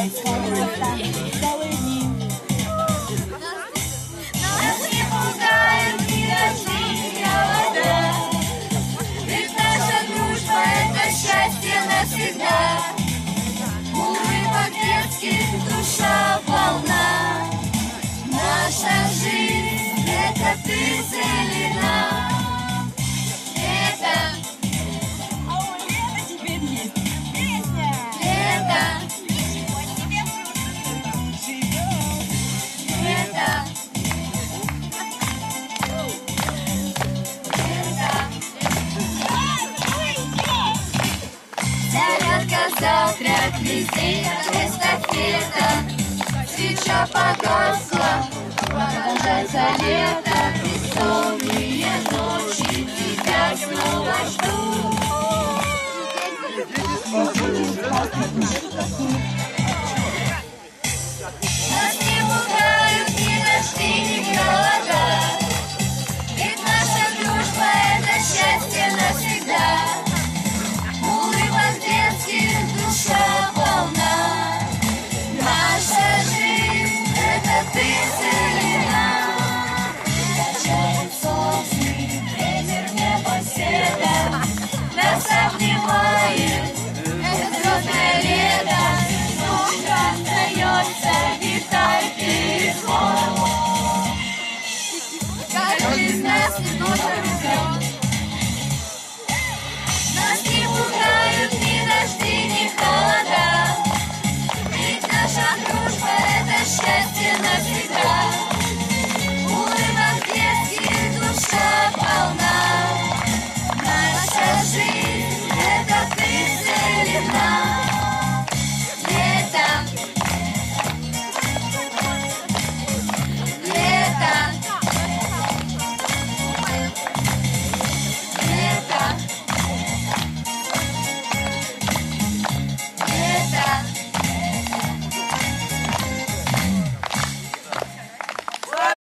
Нас не пугает ни дожди, ни вода. Ведь наша дружба — это счастье навсегда. Улыбок детских, душа полна. Наша жизнь — это ты целина. Это Теперь есть песня. это зарядка, завтрак, везде эстафета. Свеча погасла, продолжается лето. Бессонные ночи тебя снова ждут.